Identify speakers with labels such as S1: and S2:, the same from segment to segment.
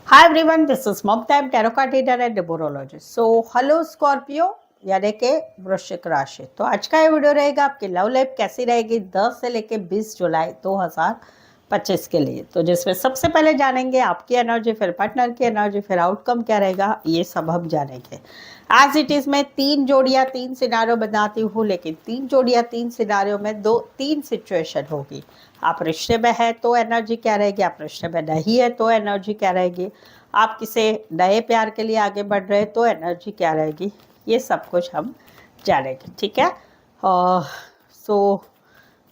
S1: Hi everyone, this is Mobtime Tarot Card Reader and Numerologist. So, hello Scorpio यानी कि वृश्चिक राशि। तो आज का ये वीडियो रहेगा आपकी लव लाइफ कैसी रहेगी 10 से लेके 20 जुलाई 2025 के लिए। तो जिसमें सबसे पहले जानेंगे आपकी एनर्जी, फिर पार्टनर की एनर्जी, फिर आउटकम क्या रहेगा, ये सब हम जानेंगे। एज इट इज में 3 जोड़ियां 3 सिनारियो बनाती हूँ, लेकिन 3 जोड़ियां 3 सिनारियो में 3 सिचुएशन होगी। आप रिश्ते में है तो एनर्जी क्या रहेगी, आप रिश्ते में नहीं है तो एनर्जी क्या रहेगी, आप किसी नए प्यार के लिए आगे बढ़ रहे तो एनर्जी क्या रहेगी, ये सब कुछ हम जानेंगे। ठीक है, सो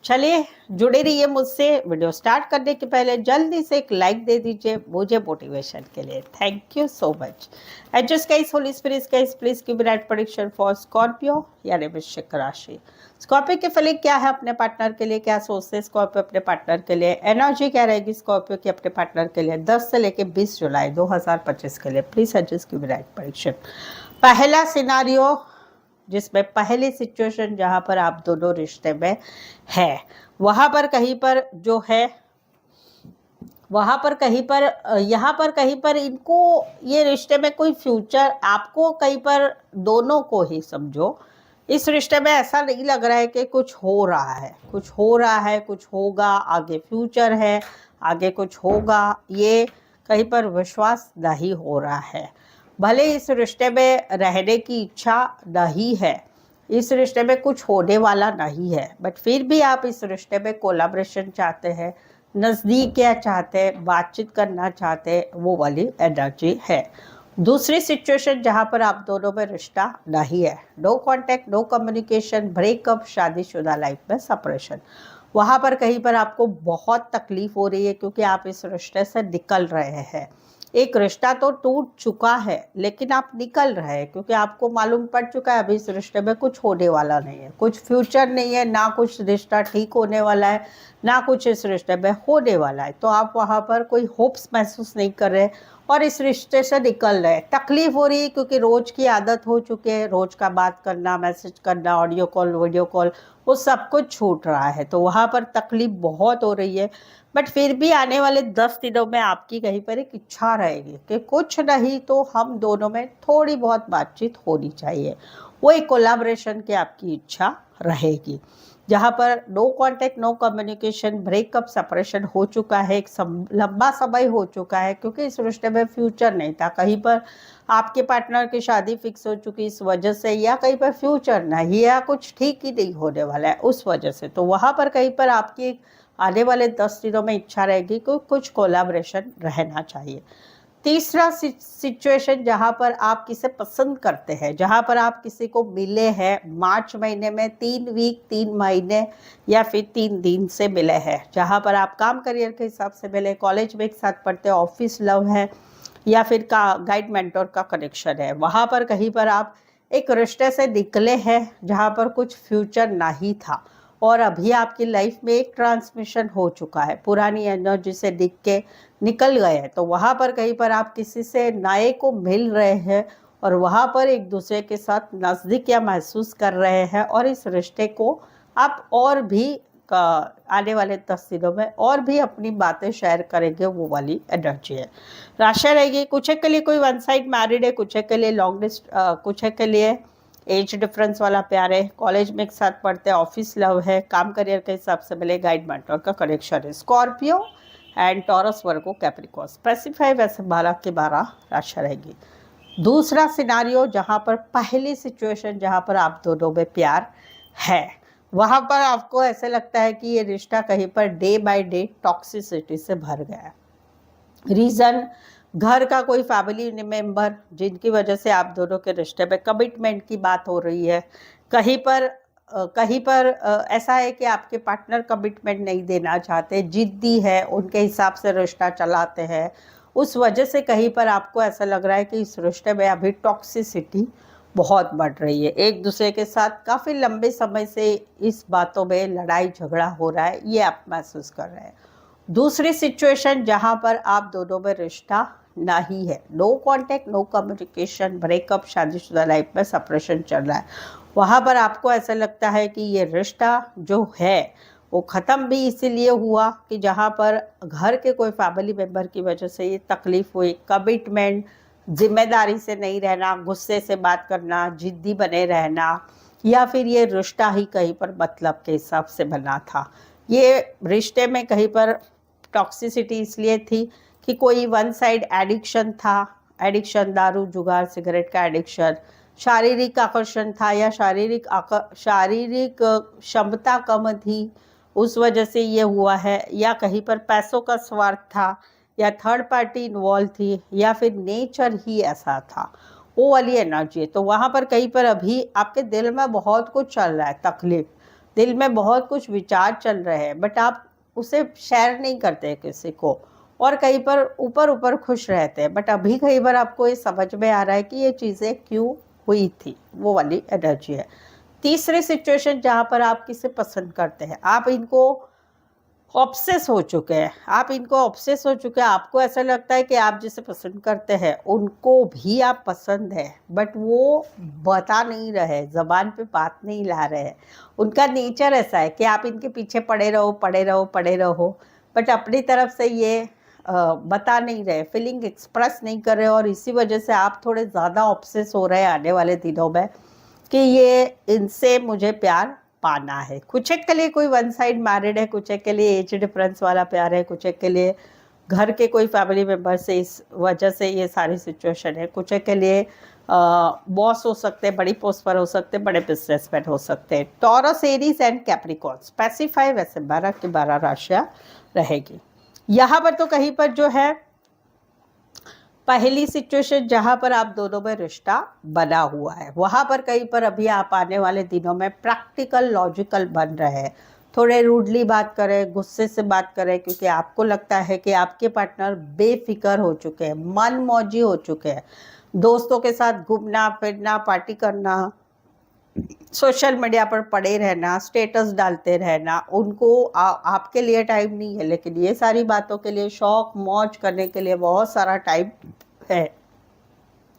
S1: चलिए जुड़े रहिए मुझसे। वीडियो स्टार्ट करने के पहले जल्दी से एक लाइक दे दीजिए मुझे मोटिवेशन के लिए। Thank you so much. And just guys, holy spirits guys, please give me right prediction for Scorpio यानी वृश्चिक राशि। स्कॉर्पियो के फलिक क्या है अपने पार्टनर के लिए, क्या सोचते हैं स्कॉर्पियो अपने पार्टनर के लिए, एनर्जी क्या रहेगी स्कॉर्पियो की अपने पार्टनर के लिए 10 से लेकर 20 जुलाई 2025 के लिए। Please suggest give me right prediction. पहला सिनारियो, जिसमें पहली सिचुएशन जहां पर आप दोनों रिश्ते में है, वहां पर कहीं पर जो है, वहां पर कहीं पर यहाँ पर कहीं पर इनको ये रिश्ते में कोई फ्यूचर, आपको कहीं पर दोनों को ही समझो, इस रिश्ते में ऐसा नहीं लग रहा है कि कुछ हो रहा है, कुछ हो रहा है, कुछ होगा, आगे फ्यूचर है, आगे कुछ होगा, ये कहीं पर विश्वास नहीं हो रहा है। भले इस रिश्ते में रहने की इच्छा नहीं है, इस रिश्ते में कुछ होने वाला नहीं है, बट फिर भी आप इस रिश्ते में कोलैबोरेशन चाहते हैं, नज़दीकियाँ चाहते हैं, बातचीत करना चाहते हैं, वो वाली एनर्जी है। दूसरी सिचुएशन जहाँ पर आप दोनों में रिश्ता नहीं है, no contact, no communication, breakup, शादीशुदा लाइफ में सेपरेशन, वहाँ पर कहीं पर आपको बहुत तकलीफ हो रही है क्योंकि आप इस रिश्ते से निकल रहे हैं। एक रिश्ता तो टूट चुका है लेकिन आप निकल रहे हैं क्योंकि आपको मालूम पड़ चुका है अभी इस रिश्ते में कुछ होने वाला नहीं है, कुछ फ्यूचर नहीं है, ना कुछ रिश्ता ठीक होने वाला है, ना कुछ इस रिश्ते में होने वाला है। तो आप वहाँ पर कोई होप्स महसूस नहीं कर रहे और इस रिश्ते से निकल रहे हैं। तकलीफ हो रही है क्योंकि रोज की आदत हो चुकी है, रोज का बात करना, मैसेज करना, ऑडियो कॉल, वीडियो कॉल, वो सब कुछ छूट रहा है। तो वहाँ पर तकलीफ बहुत हो रही है, बट फिर भी आने वाले 10 दिनों में आपकी कहीं पर एक इच्छा रहेगी कि कुछ नहीं तो हम दोनों में थोड़ी बहुत बातचीत होनी चाहिए, वो एक कोलैबोरेशन की आपकी इच्छा रहेगी। जहाँ पर no contact, no communication, breakup, separation हो चुका है, एक लंबा समय हो चुका है क्योंकि इस रिश्ते में फ्यूचर नहीं था, कहीं पर आपके पार्टनर की शादी फिक्स हो चुकी इस वजह से, या कहीं पर फ्यूचर नहीं, या कुछ ठीक ही नहीं होने वाला है उस वजह से। तो वहाँ पर कहीं पर आपकी आने वाले 10 दिनों में इच्छा रहेगी कि कुछ कोलैबोरेशन रहना चाहिए। तीसरा सिचुएशन जहाँ पर आप किसे पसंद करते हैं, जहाँ पर आप किसी को मिले हैं मार्च महीने में 3 वीक, 3 महीने या फिर 3 दिन से मिले हैं, जहाँ पर आप काम करियर के हिसाब से मिले, कॉलेज में एक साथ पढ़ते, ऑफिस लव है, या फिर का गाइड मेंटोर का कनेक्शन है, वहाँ पर कहीं पर आप एक रिश्ते से निकले हैं जहाँ पर कुछ फ्यूचर नहीं था और अभी आपकी लाइफ में एक ट्रांसमिशन हो चुका है, पुरानी एनर्जी से दिख के निकल गए हैं। तो वहाँ पर कहीं पर आप किसी से नए को मिल रहे हैं और वहाँ पर एक दूसरे के साथ नज़दीकियाँ महसूस कर रहे हैं और इस रिश्ते को आप और भी आने वाले 10 दिनों में और भी अपनी बातें शेयर करेंगे, वो वाली एनर्जी है। राशि रहेगी कुछ के लिए कोई वन साइड मैरिड है, कुछ के लिए लॉन्ग डिस्ट, कुछ के लिए एज डिफरेंस वाला प्यार है, कॉलेज में एक साथ पढ़ते हैं, ऑफिस लव है, काम करियर के हिसाब से मिले, गाइड मेंटोर का कनेक्शन है। Scorpio and taurus, Virgo, Capricorn, specify वैसे 12 की 12 राशि रहेगी। दूसरा सिनारियो जहाँ पर पहली सिचुएशन जहाँ पर आप दोनों में प्यार है, वहाँ पर आपको ऐसे लगता है कि ये रिश्ता कहीं per day by day toxicity से भर गया है। रीज़न, घर का कोई फैमिली मेंबर जिनकी वजह से आप दोनों के रिश्ते में कमिटमेंट की बात हो रही है, कहीं पर ऐसा है कि आपके पार्टनर कमिटमेंट नहीं देना चाहते, जिद्दी है, उनके हिसाब से रिश्ता चलाते हैं, उस वजह से कहीं पर आपको ऐसा लग रहा है कि इस रिश्ते में अभी टॉक्सिसिटी बहुत बढ़ रही है, एक दूसरे के साथ काफ़ी लंबे समय से इस बातों में लड़ाई झगड़ा हो रहा है, ये आप महसूस कर रहे हैं। दूसरी सिचुएशन जहाँ पर आप दोनों में रिश्ता नहीं है, no contact, no communication, breakup, शादीशुदा लाइफ में सेपरेशन चल रहा है, वहाँ पर आपको ऐसा लगता है कि ये रिश्ता जो है वो ख़त्म भी इसीलिए हुआ कि जहाँ पर घर के कोई फैमिली मेम्बर की वजह से ये तकलीफ़ हुई, कमिटमेंट, जिम्मेदारी से नहीं रहना, गुस्से से बात करना, जिद्दी बने रहना, या फिर ये रिश्ता ही कहीं पर मतलब के हिसाब से बना था। ये रिश्ते में कहीं पर टॉक्सिसिटी इसलिए थी कि कोई वन साइड एडिक्शन था, एडिक्शन दारू, जुगार, सिगरेट का एडिक्शन, शारीरिक आकर्षण था या शारीरिक क्षमता कम थी, उस वजह से ये हुआ है, या कहीं पर पैसों का स्वार्थ था, या थर्ड पार्टी इन्वॉल्व थी, या फिर नेचर ही ऐसा था, वो वाली एनर्जी है। तो वहाँ पर कहीं पर अभी आपके दिल में बहुत कुछ चल रहा है, तकलीफ, दिल में बहुत कुछ विचार चल रहे हैं, बट आप उसे शेयर नहीं करते किसी को, और कहीं पर ऊपर ऊपर खुश रहते हैं, बट अभी कई बार आपको ये समझ में आ रहा है कि ये चीज़ें क्यों हुई थी, वो वाली एनर्जी है। तीसरी सिचुएशन जहाँ पर आप किसे पसंद करते हैं, आप इनको ऑब्सेस हो चुके हैं, आपको ऐसा लगता है कि आप जिसे पसंद करते हैं उनको भी आप पसंद है, बट वो बता नहीं रहे, ज़बान पे बात नहीं ला रहे हैं। उनका नेचर ऐसा है कि आप इनके पीछे पड़े रहो, बट अपनी तरफ से ये बता नहीं रहे, फीलिंग एक्सप्रेस नहीं कर रहे, और इसी वजह से आप थोड़े ज़्यादा ऑब्सेस हो रहे हैं आने वाले दिनों में कि ये इनसे मुझे प्यार पाना है। कुछ एक के लिए कोई वन साइड मैरिड है, कुछ एक के लिए एज डिफरेंस वाला प्यार है, कुछ एक के लिए घर के कोई फैमिली मेम्बर से इस वजह से ये सारी सिचुएशन है, कुछ एक के लिए बॉस हो सकते हैं, बड़ी पोस्ट पर हो सकते हैं, बड़े बिजनेसमैन हो सकते हैं। Taurus, Aries and Capricorn specify वैसे 12 की 12 राशियाँ रहेगी। यहाँ पर तो कहीं पर जो है पहली सिचुएशन जहाँ पर आप दोनों में रिश्ता बना हुआ है, वहाँ पर कहीं पर अभी आप आने वाले दिनों में प्रैक्टिकल लॉजिकल बन रहे हैं, थोड़े रूडली बात करें, गुस्से से बात करें, क्योंकि आपको लगता है कि आपके पार्टनर बेफिक्र हो चुके हैं, मन मौजी हो चुके हैं, दोस्तों के साथ घूमना फिरना, पार्टी करना, सोशल मीडिया पर पड़े रहना, स्टेटस डालते रहना, उनको आपके लिए टाइम नहीं है, लेकिन ये सारी बातों के लिए, शौक मौज करने के लिए बहुत सारा टाइम है,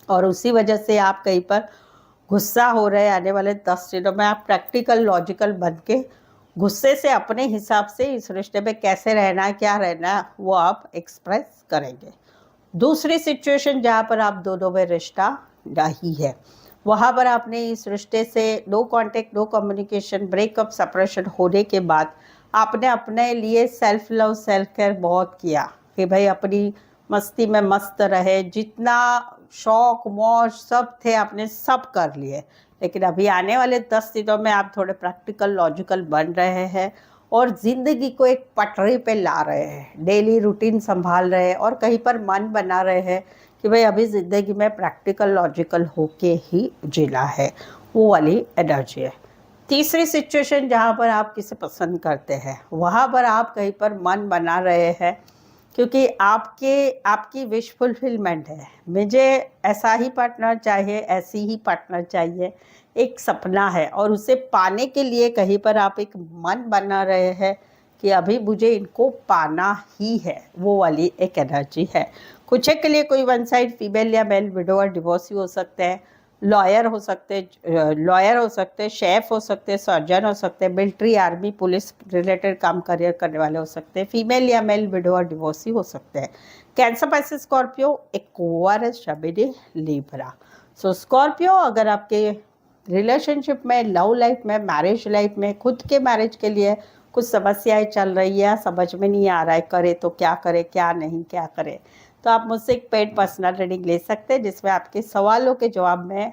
S1: और उसी वजह से आप कहीं पर गुस्सा हो रहे हैं। आने वाले 10 दिनों में आप प्रैक्टिकल लॉजिकल बन के गुस्से से अपने हिसाब से इस रिश्ते में कैसे रहना है, क्या रहना है, वो आप एक्सप्रेस करेंगे। दूसरी सिचुएशन जहाँ पर आप दोनों में रिश्ता नहीं है, वहाँ पर आपने इस रिश्ते से no contact, no communication, breakup, separation होने के बाद आपने अपने लिए सेल्फ लव, सेल्फ केयर बहुत किया कि भाई अपनी मस्ती में मस्त रहे, जितना शौक मौज सब थे आपने सब कर लिए, लेकिन अभी आने वाले 10 दिनों में आप थोड़े प्रैक्टिकल लॉजिकल बन रहे हैं और ज़िंदगी को एक पटरी पे ला रहे हैं, डेली रूटीन संभाल रहे हैं, और कहीं पर मन बना रहे हैं कि भाई अभी ज़िंदगी में प्रैक्टिकल लॉजिकल होके ही जीना है, वो वाली एनर्जी है। तीसरी सिचुएशन जहाँ पर आप किसे पसंद करते हैं, वहाँ पर आप कहीं पर मन बना रहे हैं, क्योंकि आपकी विश फुलफिलमेंट है, मुझे ऐसा ही पार्टनर चाहिए, ऐसी ही पार्टनर चाहिए, एक सपना है, और उसे पाने के लिए कहीं पर आप एक मन बना रहे हैं कि अभी मुझे इनको पाना ही है, वो वाली एक एनर्जी है। कुछ एक के लिए कोई वन साइड फीमेल या मेल, विडोअर, डिवोर्सी हो सकते हैं, लॉयर हो सकते हैं, शेफ हो सकते हैं, सर्जन हो सकते हैं, मिलिट्री, आर्मी, पुलिस रिलेटेड काम करियर करने वाले हो सकते हैं, फीमेल या मेल, विडोअर, डिवोर्सी हो सकते हैं। Cancer, Pisces, Scorpio, Aquarius, Gemini, Libra. So Scorpio, अगर आपके रिलेशनशिप में, लव लाइफ में, मैरिज लाइफ में, खुद के मैरिज के लिए कुछ समस्याएं चल रही है, समझ में नहीं आ रहा है करे तो क्या करे, क्या नहीं क्या करे, तो आप मुझसे एक पेड पर्सनल रीडिंग ले सकते हैं, जिसमें आपके सवालों के जवाब में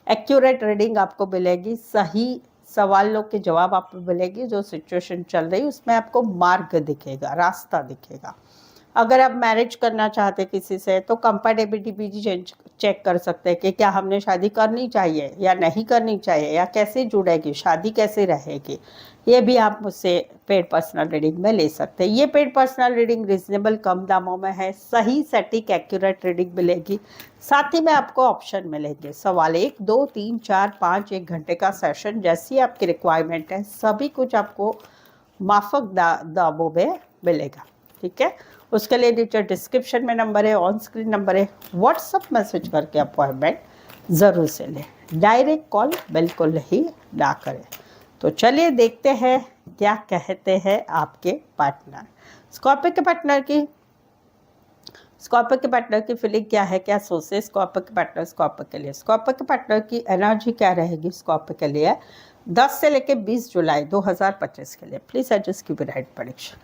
S1: एक्यूरेट रीडिंग आपको मिलेगी, सही सवालों के जवाब आपको मिलेगी, जो सिचुएशन चल रही है उसमें आपको मार्ग दिखेगा, रास्ता दिखेगा। अगर आप मैरिज करना चाहते किसी से तो कंपैटिबिलिटी भी चेक कर सकते हैं कि क्या हमने शादी करनी चाहिए या नहीं करनी चाहिए, या कैसे जुड़ेगी शादी, कैसे रहेगी, ये भी आप मुझसे पेड पर्सनल रीडिंग में ले सकते हैं। ये पेड पर्सनल रीडिंग रिजनेबल कम दामों में है, सही सटीक एक्यूरेट रीडिंग मिलेगी, साथ ही में आपको ऑप्शन मिलेंगे सवाल 1, 2, 3, 4, 5, 1 घंटे का सेशन, जैसी आपकी रिक्वायरमेंट है सभी कुछ आपको माफक दामों में मिलेगा। ठीक है, उसके लिए नीचे डिस्क्रिप्शन में नंबर है, ऑन स्क्रीन नंबर है, व्हाट्सअप मैसेज करके अपॉइंटमेंट ज़रूर से लें, डायरेक्ट कॉल बिल्कुल ही ना करें। तो चलिए देखते हैं क्या कहते हैं आपके पार्टनर। स्कॉर्पियो के पार्टनर की फीलिंग क्या है, क्या सोचे स्कॉर्पियो के पार्टनर स्कॉर्पियो के लिए। स्कॉर्पियो के पार्टनर की एनर्जी क्या रहेगी स्कॉर्पियो के लिए 10 से लेकर 20 जुलाई 2025 के लिए। प्लीज एडजस्ट की राइट प्रेडिक्शन।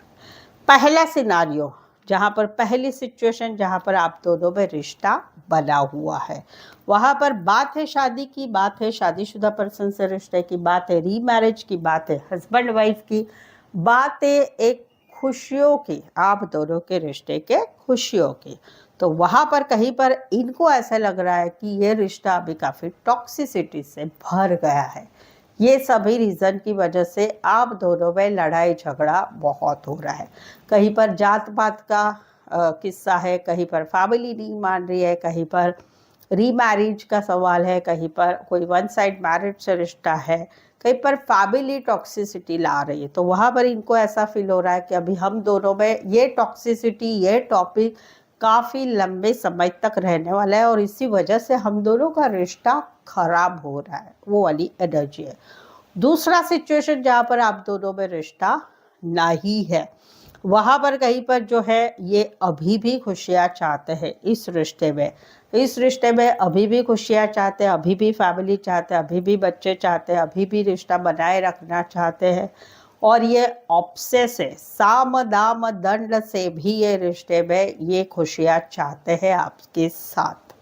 S1: पहला सिनारियो, जहाँ पर पहली सिचुएशन जहाँ पर आप दोनों में रिश्ता बना हुआ है, वहाँ पर बात है शादी की, बात है शादीशुदा पर्सन से रिश्ते की, बात है रीमैरिज की, बात है हस्बैंड वाइफ की, बात है एक खुशियों की, आप दोनों के रिश्ते के खुशियों की। तो वहाँ पर कहीं पर इनको ऐसा लग रहा है कि ये रिश्ता अभी काफ़ी टॉक्सिसिटी से भर गया है। ये सभी रीज़न की वजह से आप दोनों में लड़ाई झगड़ा बहुत हो रहा है। कहीं पर जात पात का किस्सा है, कहीं पर फैमिली नहीं मान रही है, कहीं पर रीमैरिज का सवाल है, कहीं पर कोई वन साइड मैरिज से रिश्ता है, कहीं पर फैमिली टॉक्सिसिटी ला रही है। तो वहाँ पर इनको ऐसा फील हो रहा है कि अभी हम दोनों में ये टॉक्सिसिटी, ये टॉपिक काफ़ी लंबे समय तक रहने वाला है और इसी वजह से हम दोनों का रिश्ता खराब हो रहा है, वो वाली एनर्जी है। दूसरा सिचुएशन जहाँ पर आप दोनों में रिश्ता नहीं है, वहाँ पर कहीं पर जो है ये अभी भी खुशियाँ चाहते हैं इस रिश्ते में अभी भी खुशियाँ चाहते हैं, अभी भी फैमिली चाहते हैं, अभी भी बच्चे चाहते हैं, अभी भी रिश्ता बनाए रखना चाहते हैं और ये ऑब्सेस है, साम दाम दंड से भी ये रिश्ते में ये खुशियाँ चाहते हैं आपके साथ।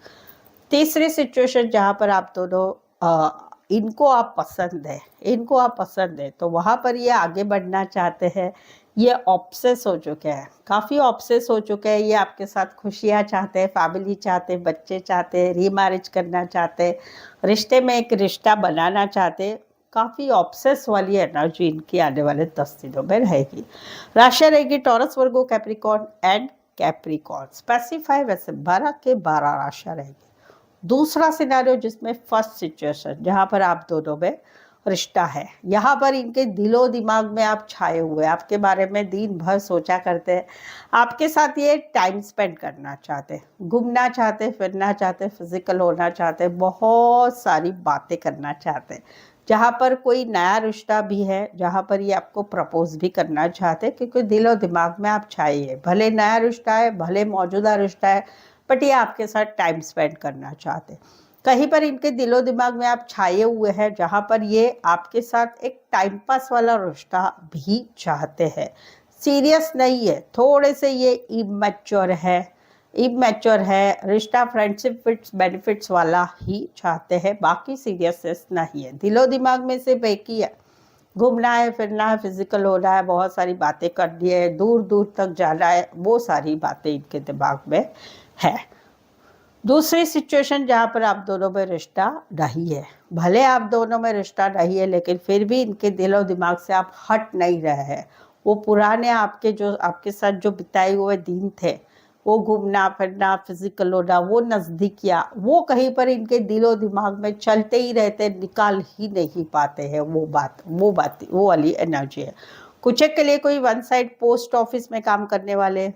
S1: तीसरी सिचुएशन जहाँ पर आप दोनों इनको आप पसंद है तो वहाँ पर ये आगे बढ़ना चाहते हैं, ये ऑब्सेस हो चुके हैं, काफ़ी ऑब्सेस हो चुके हैं, ये आपके साथ खुशियाँ चाहते हैं, फैमिली चाहते हैं, बच्चे चाहते हैं, रीमैरिज करना चाहते हैं, रिश्ते में एक रिश्ता बनाना चाहते हैं। काफ़ी ऑब्सेस वाली एनर्जी इनकी आने वाले 10 दिनों में रहेगी। राशि रहेगी Taurus, Virgo, Capricorn and Capricorn. Specify वैसे 12 के 12 राशि रहेगी। दूसरा सिनारियो जिसमें फर्स्ट सिचुएशन जहाँ पर आप दोनों में रिश्ता है, यहाँ पर इनके दिलो दिमाग में आप छाए हुए, आपके बारे में दिन भर सोचा करते हैं, आपके साथ ये टाइम स्पेंड करना चाहते, घूमना चाहते, फिरना चाहते, फिजिकल होना चाहते, बहुत सारी बातें करना चाहते। जहाँ पर कोई नया रिश्ता भी है, जहाँ पर ये आपको प्रपोज भी करना चाहते, क्योंकि दिलो दिमाग में आप छाए है, भले नया रिश्ता है, भले मौजूदा रिश्ता है, बट ये आपके साथ टाइम स्पेंड करना चाहते। कहीं पर इनके दिलो दिमाग में आप छाए हुए हैं, जहाँ पर ये आपके साथ एक टाइम पास वाला रिश्ता भी चाहते हैं, सीरियस नहीं है, थोड़े से ये इमैच्योर है, रिश्ता फ्रेंडशिप फिट्स बेनिफिट्स वाला ही चाहते हैं, बाकी सीरियसनेस नहीं है। दिलो दिमाग में सिर्फ एक ही है, घूमना है, फिरना है, फिजिकल होना है, बहुत सारी बातें करनी है, दूर दूर तक जाना है, वो सारी बातें इनके दिमाग में है। दूसरी सिचुएशन जहाँ पर आप दोनों में रिश्ता नहीं है, भले आप दोनों में रिश्ता नहीं है लेकिन फिर भी इनके दिलो दिमाग से आप हट नहीं रहे हैं। वो पुराने आपके साथ जो बिताए हुए दिन थे, वो घूमना फिरना, फिजिकल होना, वो नज़दीकियाँ, वो कहीं पर इनके दिलो दिमाग में चलते ही रहते, निकाल ही नहीं पाते हैं वो वाली एनर्जी है। कुछ के लिए कोई वन साइड पोस्ट ऑफिस में काम करने वाले,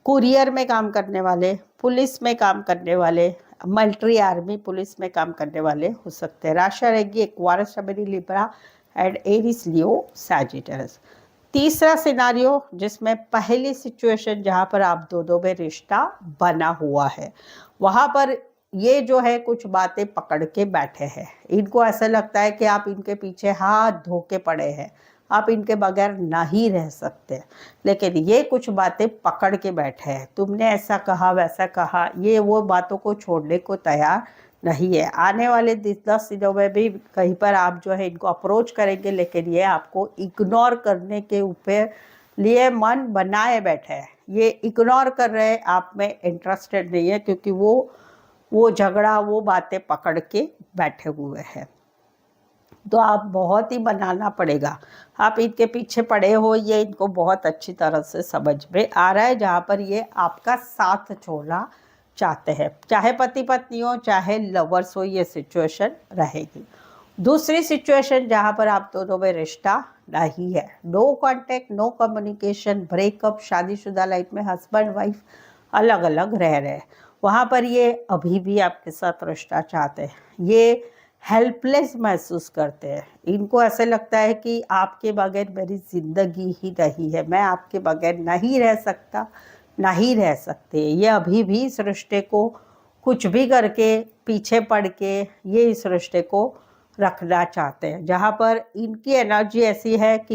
S1: कुरियर में काम करने वाले, पुलिस में काम करने वाले, मिलिट्री आर्मी पुलिस में काम करने वाले हो सकते हैं। राशि रहेगी एक्वारियस, शबरी, Libra and Aries, Leo, Sagittarius. तीसरा सिनारियो जिसमें पहली सिचुएशन जहाँ पर आप दोनों में रिश्ता बना हुआ है, वहाँ पर ये जो है कुछ बातें पकड़ के बैठे हैं, इनको ऐसा लगता है कि आप इनके पीछे हाथ धो के पड़े हैं, आप इनके बगैर नहीं रह सकते, लेकिन ये कुछ बातें पकड़ के बैठे हैं, तुमने ऐसा कहा वैसा कहा, ये वो बातों को छोड़ने को तैयार नहीं है। आने वाले 10 दिनों में भी कहीं पर आप जो है इनको अप्रोच करेंगे, लेकिन ये आपको इग्नोर करने के ऊपर लिए मन बनाए बैठे हैं, ये इग्नोर कर रहे हैं, आप में इंटरेस्टेड नहीं है, क्योंकि वो झगड़ा, वो बातें पकड़ के बैठे हुए हैं। तो आप बहुत ही बनाना पड़ेगा, आप इनके पीछे पड़े हो, ये इनको बहुत अच्छी तरह से समझ में आ रहा है, जहाँ पर ये आपका साथ छोड़ना चाहते हैं, चाहे पति पत्नी हो, चाहे लवर्स हो, ये सिचुएशन रहेगी। दूसरी सिचुएशन जहाँ पर आप दोनों में रिश्ता नहीं है, no contact, no communication, breakup, शादीशुदा लाइफ में हस्बैंड वाइफ अलग अलग रह रहे हैं, वहाँ पर ये अभी भी आपके साथ रिश्ता चाहते हैं, ये हेल्पलेस महसूस करते हैं। इनको ऐसे लगता है कि आपके बगैर मेरी ज़िंदगी ही नहीं है, मैं आपके बगैर नहीं रह सकता, नहीं रह सकते। ये अभी भी इस रिश्ते को कुछ भी करके, पीछे पड़ के ये इस रिश्ते को रखना चाहते हैं, जहाँ पर इनकी एनर्जी ऐसी है कि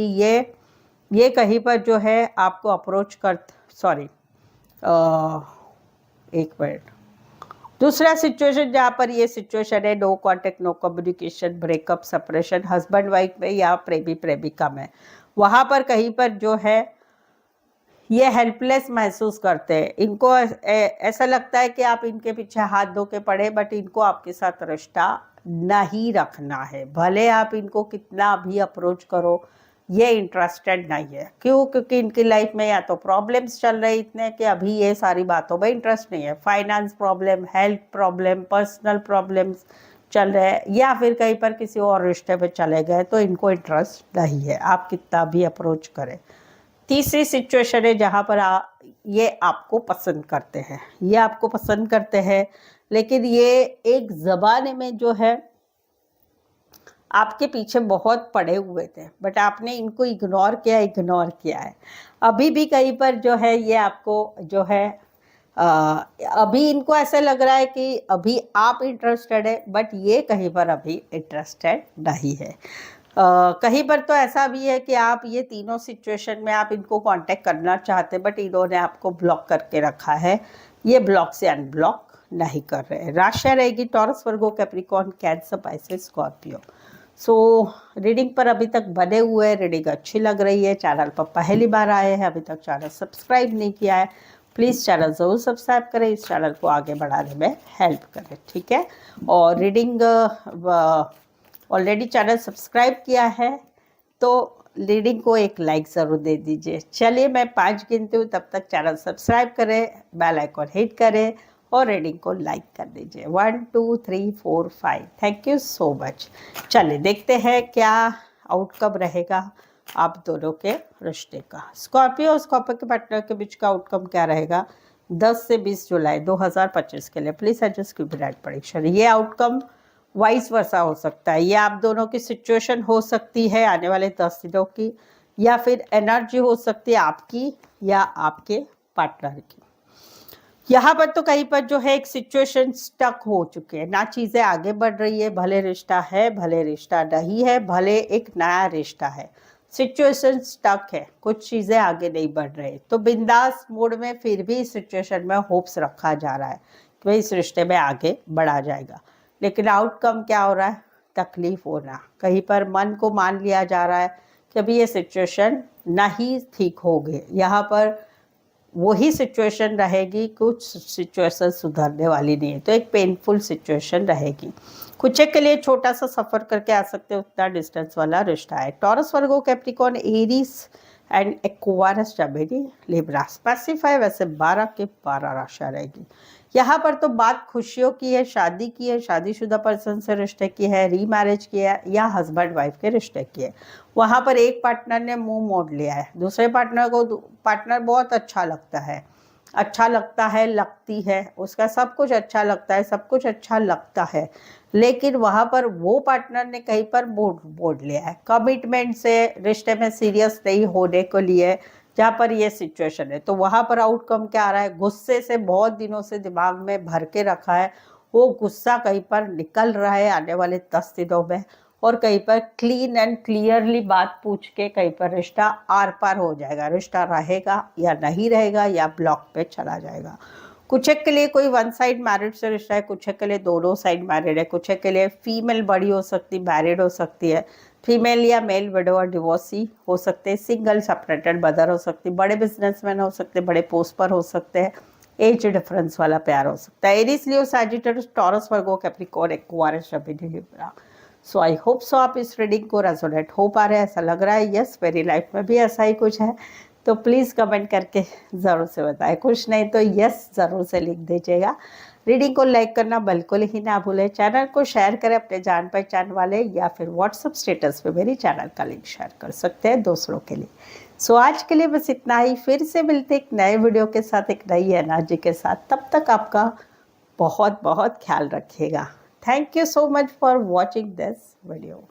S1: ये कहीं पर जो है आपको अप्रोच कर, सॉरी एक मिनट, दूसरा सिचुएशन जहाँ पर ये सिचुएशन है no contact, no communication, breakup, separation, husband wife में या प्रेमी प्रेमिका में, वहाँ पर कहीं पर जो है ये हेल्पलेस महसूस करते हैं। इनको ऐसा लगता है कि आप इनके पीछे हाथ धो के पड़े, बट इनको आपके साथ रिश्ता नहीं रखना है। भले आप इनको कितना भी अप्रोच करो, ये इंटरेस्टेड नहीं है। क्यों? क्योंकि इनकी लाइफ में या तो प्रॉब्लम्स चल रहे इतने कि अभी ये सारी बातों में इंटरेस्ट नहीं है। Finance problem, health problem, personal problems चल रहे हैं, या फिर कहीं पर किसी और रिश्ते में चले गए तो इनको इंटरेस्ट नहीं है, आप कितना भी अप्रोच करें। तीसरी सिचुएशन है जहाँ पर ये आपको पसंद करते हैं, ये आपको पसंद करते हैं, लेकिन ये एक ज़माने में जो है आपके पीछे बहुत पड़े हुए थे, बट आपने इनको इग्नोर किया है। अभी भी कहीं पर जो है ये आपको जो है अभी इनको ऐसा लग रहा है कि अभी आप इंटरेस्टेड है, बट ये कहीं पर अभी इंटरेस्टेड नहीं है। कहीं पर तो ऐसा भी है कि आप ये तीनों सिचुएशन में आप इनको कांटेक्ट करना चाहते, बट इन्होंने आपको ब्लॉक करके रखा है। ये ब्लॉक से अनब्लॉक नहीं कर रहे हैं। राशियाँ रहेगी Taurus, Virgo, Capricorn, Cancer, Pisces, Scorpio. So reading पर अभी तक बने हुए हैं, रीडिंग अच्छी लग रही है। चैनल पर पहली बार आए हैं, अभी तक चैनल सब्सक्राइब नहीं किया है, प्लीज़ चैनल ज़रूर सब्सक्राइब करें, इस चैनल को आगे बढ़ाने में हेल्प करें, ठीक है। और रीडिंग ऑलरेडी चैनल सब्सक्राइब किया है तो रीडिंग को एक लाइक ज़रूर दे दीजिए। चलिए मैं 5 गिनती हूँ, तब तक चैनल सब्सक्राइब करें, बेल आइकॉन हिट करें और रीडिंग को लाइक कर दीजिए। 1 2 3 4 5। Thank you so much. चलिए देखते हैं क्या आउटकम रहेगा आप दोनों के रिश्ते का। स्कॉर्पियो और स्कॉर्पियो के पार्टनर के बीच का आउटकम क्या रहेगा 10 से 20 जुलाई 2025 के लिए। प्लीज़ एडजस्ट क्यूबिराइट प्रेडिक्शन। ये आउटकम वाइस वर्सा हो सकता है, ये आप दोनों की सिचुएशन हो सकती है आने वाले 10 दिनों की, या फिर एनर्जी हो सकती है आपकी या आपके पार्टनर की। यहाँ पर तो कहीं पर जो है एक सिचुएशन स्टक हो चुके हैं, ना चीज़ें आगे बढ़ रही है, भले रिश्ता है, भले रिश्ता नहीं है, भले एक नया रिश्ता है, सिचुएशन स्टक है, कुछ चीज़ें आगे नहीं बढ़ रही। तो बिंदास मोड में फिर भी इस सिचुएशन में होप्स रखा जा रहा है कि भाई इस रिश्ते में आगे बढ़ा जाएगा, लेकिन आउटकम क्या हो रहा है, तकलीफ होना। कहीं पर मन को मान लिया जा रहा है कि अभी ये सिचुएशन नहीं ठीक होगी, यहाँ पर वही सिचुएशन रहेगी, कुछ सिचुएशन सुधरने वाली नहीं है, तो एक पेनफुल सिचुएशन रहेगी। कुछ एक के लिए छोटा सा सफ़र करके आ सकते हो, उतना डिस्टेंस वाला रिश्ता है। Taurus, Virgo, Capricorn, Aries and Aquarius, Gemini, Libra. Specify वैसे 12 के 12 राशियाँ रहेगी। यहाँ पर तो बात खुशियों की है, शादी की है, शादीशुदा पर्सन से रिश्ते की है, रीमैरिज की है, या हस्बैंड वाइफ के रिश्ते की है। वहाँ पर एक पार्टनर ने मुंह मोड़ लिया है, दूसरे पार्टनर को पार्टनर बहुत अच्छा लगता है, लगती है, उसका सब कुछ अच्छा लगता है, सब कुछ अच्छा लगता है, लेकिन वहाँ पर वो पार्टनर ने कहीं पर मोड़ लिया है। कमिटमेंट से रिश्ते में सीरियस नहीं होने को लिए जहाँ पर ये सिचुएशन है, तो वहाँ पर आउटकम क्या आ रहा है, गुस्से से बहुत दिनों से दिमाग में भर के रखा है, वो गुस्सा कहीं पर निकल रहा है आने वाले 10 दिनों में, और कहीं पर क्लीन एंड क्लियरली बात पूछ के कहीं पर रिश्ता आर पार हो जाएगा। रिश्ता रहेगा या नहीं रहेगा, या ब्लॉक पे चला जाएगा। कुछ एक के लिए कोई वन साइड मैरिड से रिश्ता है, कुछ एक के लिए दोनों साइड मैरिड है, कुछ एक के लिए फीमेल बड़ी हो सकती, मैरिड हो सकती है, फीमेल या मेल विडोअर डिवोर्सी हो सकते हैं, सिंगल सेपरेटेड मदर हो सकती, बड़े बिजनेसमैन हो सकते, बड़े पोस्ट पर हो सकते हैं, एज डिफरेंस वाला प्यार हो सकता है। Aries, Leo, Sagittarius, taurus, Virgo, Capricorn, Aquarius, Gemini, Libra. So I hope so आप इस रीडिंग को रेजोनेट हो पा रहे हैं, ऐसा लग रहा है। यस, मेरी लाइफ में भी ऐसा ही कुछ है, तो प्लीज़ कमेंट करके ज़रूर से बताएं, कुछ नहीं तो यस ज़रूर से लिख दीजिएगा। रीडिंग को लाइक करना बिल्कुल ही ना भूलें, चैनल को शेयर करें अपने जान पहचान वाले, या फिर व्हाट्सएप स्टेटस पे मेरी चैनल का लिंक शेयर कर सकते हैं दूसरों के लिए। सो आज के लिए बस इतना ही, फिर से मिलते एक नए वीडियो के साथ, एक नई एनर्जी के साथ। तब तक आपका बहुत बहुत ख्याल रखिएगा। Thank you so much for watching this video.